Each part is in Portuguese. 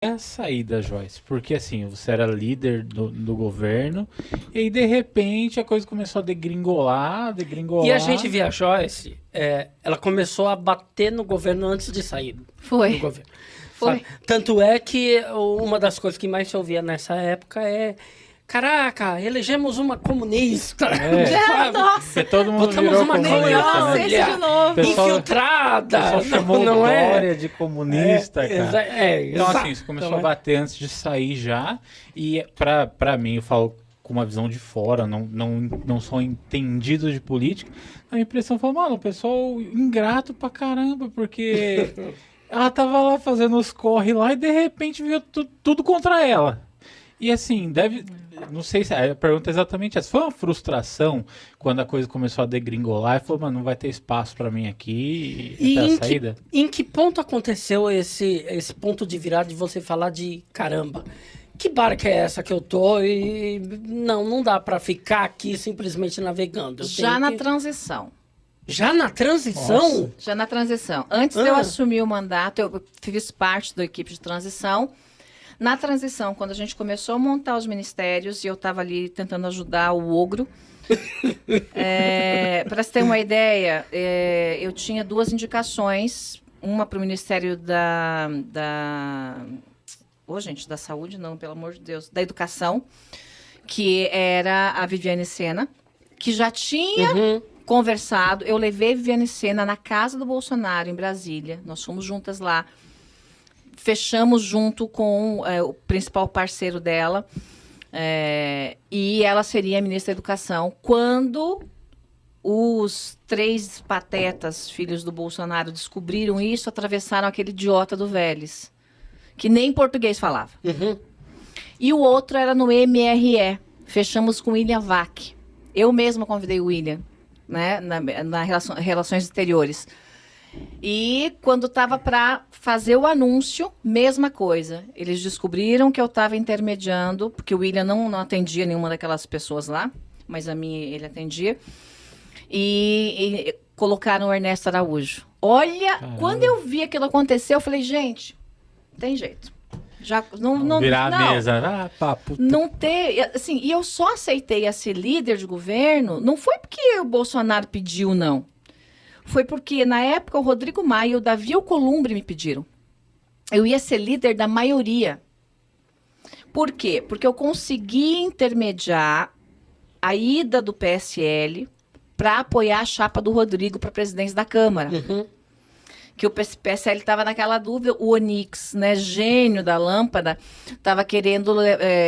a saída, Joyce? Porque assim, você era líder do governo, e aí de repente a coisa começou a degringolar, E a degringolar. gente via a Joyce, ela começou a bater no governo antes de sair do Foi. governo. Foi. Sabe? Tanto é que uma das coisas que mais se ouvia nessa época é: caraca, elegemos uma comunista. sabe? Nossa, Porque todo mundo Botamos virou uma comunista, colonial, né? esse de novo. Pessoal- Infiltrada. O pessoal chamou não Dória é? de comunista, cara. Então, Exato. assim, isso começou Então, a bater antes de sair já. E pra mim, eu falo com uma visão de fora, não sou entendido de política. A impressão foi, mano, o pessoal ingrato pra caramba, porque ela tava lá fazendo os corre lá e de repente veio tudo contra ela. E assim, não sei se a pergunta é exatamente essa. Foi uma frustração quando a coisa começou a degringolar e falou, mano, não vai ter espaço pra mim aqui E até a em saída? em que ponto aconteceu esse ponto de virada de você falar de caramba? Que barca é essa que eu tô e não dá pra ficar aqui simplesmente navegando. Eu Já tenho na que- transição. Já na transição? Nossa. Já na transição. Antes de eu Ah. assumir o mandato, eu fiz parte da equipe de transição. Na transição, quando a gente começou a montar os ministérios, e eu estava ali tentando ajudar o ogro. Para você ter uma ideia, eu tinha 2 indicações. Uma para o Ministério da Saúde, não, pelo amor de Deus, da Educação, que era a Viviane Sena, que já tinha conversado. Eu levei a Viviane Sena na casa do Bolsonaro, em Brasília. Nós fomos juntas lá. Fechamos junto com o principal parceiro dela. E ela seria a ministra da Educação. Quando os 3 patetas, filhos do Bolsonaro, descobriram isso, atravessaram aquele idiota do Vélez, que nem português falava. E o outro era no MRE. Fechamos com o William Vac. Eu mesma convidei o William, né, na Relações Exteriores. E quando estava para fazer o anúncio, mesma coisa. Eles descobriram que eu estava intermediando, porque o William não atendia nenhuma daquelas pessoas lá, mas a minha ele atendia. E colocaram o Ernesto Araújo. Olha, Caramba. quando eu vi aquilo acontecer, eu falei, gente, tem jeito. Já não Virar não, a mesa. Papo. não ter, assim, e eu só aceitei a ser líder de governo, não foi porque o Bolsonaro pediu, não. Foi porque, na época, o Rodrigo Maia e o Davi Alcolumbre me pediram. Eu ia ser líder da maioria. Por quê? Porque eu consegui intermediar a ida do PSL para apoiar a chapa do Rodrigo para a presidência da Câmara. Que o PSL estava naquela dúvida, o Onix, né, gênio da lâmpada, estava querendo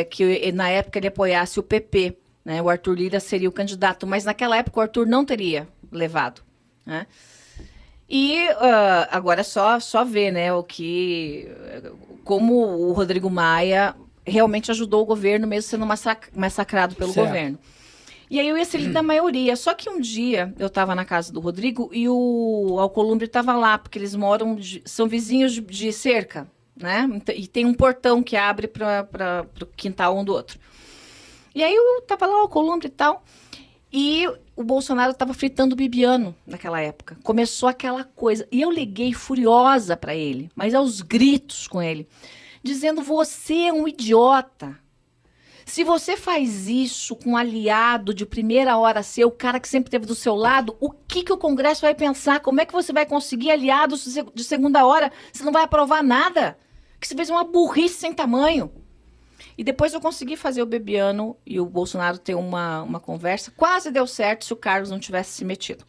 que na época ele apoiasse o PP, né, o Arthur Lira seria o candidato, mas naquela época o Arthur não teria levado, né? E agora é só ver, né, como o Rodrigo Maia realmente ajudou o governo, mesmo sendo massacrado pelo Certo. governo. E aí eu ia ser líder da maioria. Só que um dia eu estava na casa do Rodrigo e o Alcolumbre estava lá, porque eles são vizinhos de cerca, né? E tem um portão que abre para o quintal um do outro. E aí eu estava lá, o Alcolumbre e tal. E o Bolsonaro estava fritando o Bibiano naquela época. Começou aquela coisa. E eu liguei furiosa para ele, mas aos gritos com ele, dizendo: você é um idiota. Se você faz isso com um aliado de primeira hora seu, o cara que sempre esteve do seu lado, o que o Congresso vai pensar? Como é que você vai conseguir aliados de segunda hora? Você não vai aprovar nada. Que você fez uma burrice sem tamanho. E depois eu consegui fazer o Bebiano e o Bolsonaro ter uma conversa. Quase deu certo se o Carlos não tivesse se metido.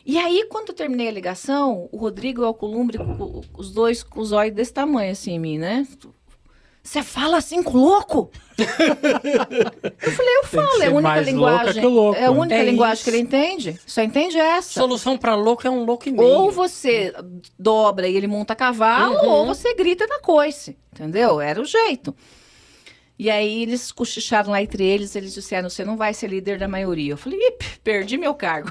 E aí, quando eu terminei a ligação, o Rodrigo e o Alcolumbre, os dois com os olhos desse tamanho, assim, em mim, né? Você fala assim com louco? Eu falei, eu falo, é a ser única mais louca linguagem. que o louco, É a né? única É linguagem isso. que ele entende. Só entende essa. Solução para louco é um louco e meio. Ou você dobra e ele monta a cavalo, ou você grita na coice. Entendeu? Era o jeito. E aí eles cochicharam lá entre eles, eles disseram, você não vai ser líder da maioria. Eu falei, perdi meu cargo.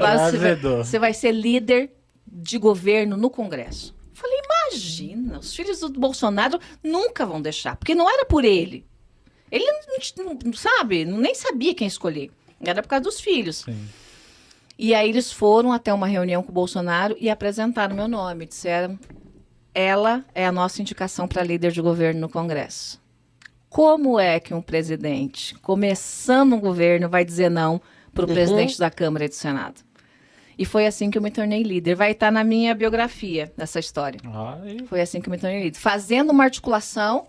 Azedou. Você vai ser líder de governo no Congresso. Eu falei, imagina, os filhos do Bolsonaro nunca vão deixar, porque não era por ele. Ele não sabe, nem sabia quem escolher. Era por causa dos filhos. Sim. E aí eles foram até uma reunião com o Bolsonaro e apresentaram meu nome. Disseram, ela é a nossa indicação para líder de governo no Congresso. Como é que um presidente, começando um governo, vai dizer não para o presidente da Câmara e do Senado? E foi assim que eu me tornei líder. Vai estar na minha biografia, essa história. Foi assim que eu me tornei líder. Fazendo uma articulação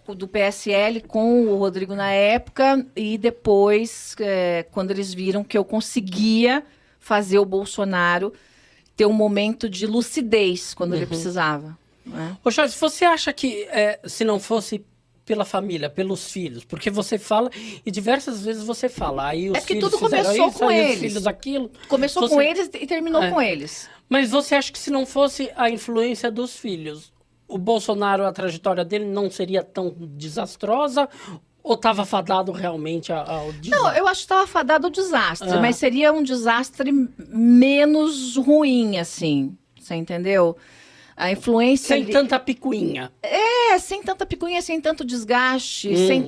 do PSL com o Rodrigo na época, e depois, quando eles viram que eu conseguia fazer o Bolsonaro ter um momento de lucidez quando ele precisava. Né? Ô, Joyce, você acha que se não fosse pela família, pelos filhos, porque você fala, e diversas vezes você fala, aí os porque filhos tudo começou isso, com aí eles. Os filhos aquilo. Começou com eles e terminou com eles. Mas você acha que se não fosse a influência dos filhos, o Bolsonaro, a trajetória dele não seria tão desastrosa? Ou estava fadado realmente ao desastre? Não, eu acho que estava fadado ao desastre, mas seria um desastre menos ruim, assim. Você entendeu? A influência... Sem tanta picuinha. Sem tanta picuinha, sem tanto desgaste, sem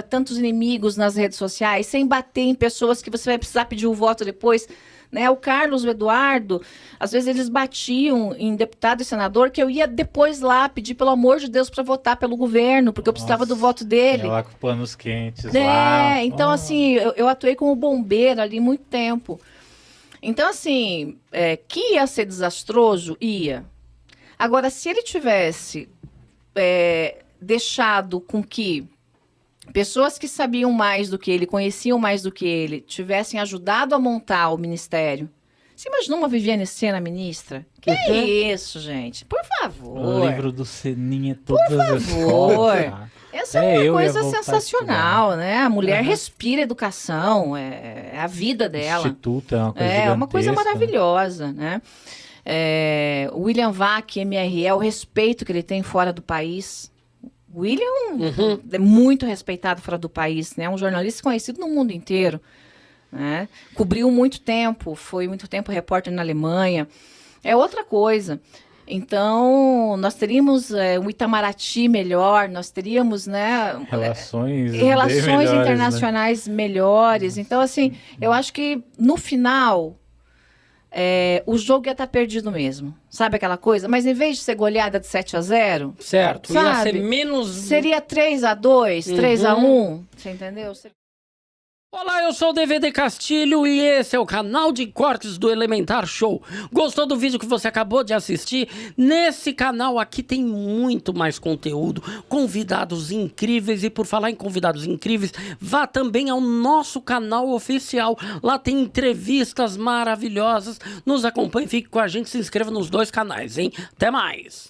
tantos inimigos nas redes sociais, sem bater em pessoas que você vai precisar pedir o voto depois. Né? O Carlos, o Eduardo, às vezes eles batiam em deputado e senador que eu ia depois lá pedir, pelo amor de Deus, para votar pelo governo, porque eu precisava do voto dele. Ia lá com panos quentes lá. Então assim, eu atuei como bombeiro ali muito tempo. Então assim, que ia ser desastroso, ia. Agora, se ele tivesse deixado com que pessoas que sabiam mais do que ele, conheciam mais do que ele, tivessem ajudado a montar o ministério. Você imaginou uma Viviane Sena ministra? Que é isso, gente? Por favor. O livro do Seninha, todas as favor. escolas. Essa é uma coisa sensacional, né? A mulher respira educação, é a vida dela. Instituto é uma coisa É uma coisa gigantesca. maravilhosa, né? O William Vac, MRE, o respeito que ele tem fora do país. William é muito respeitado fora do país, né? Um jornalista conhecido no mundo inteiro, né? Cobriu muito tempo, foi muito tempo repórter na Alemanha. É outra coisa. Então, nós teríamos um Itamaraty melhor, nós teríamos, né, relações melhores, né? internacionais melhores. Então, assim, eu acho que no final o jogo ia estar perdido mesmo. Sabe aquela coisa? Mas em vez de ser goleada de 7-0... Certo, sabe? ia ser menos... Seria 3-2, 3-1, você entendeu? Olá, eu sou o DVD Castilho e esse é o canal de cortes do Elementar Show. Gostou do vídeo que você acabou de assistir? Nesse canal aqui tem muito mais conteúdo, convidados incríveis, e por falar em convidados incríveis, vá também ao nosso canal oficial. Lá tem entrevistas maravilhosas. Nos acompanhe, fique com a gente, se inscreva nos 2 canais, hein? Até mais!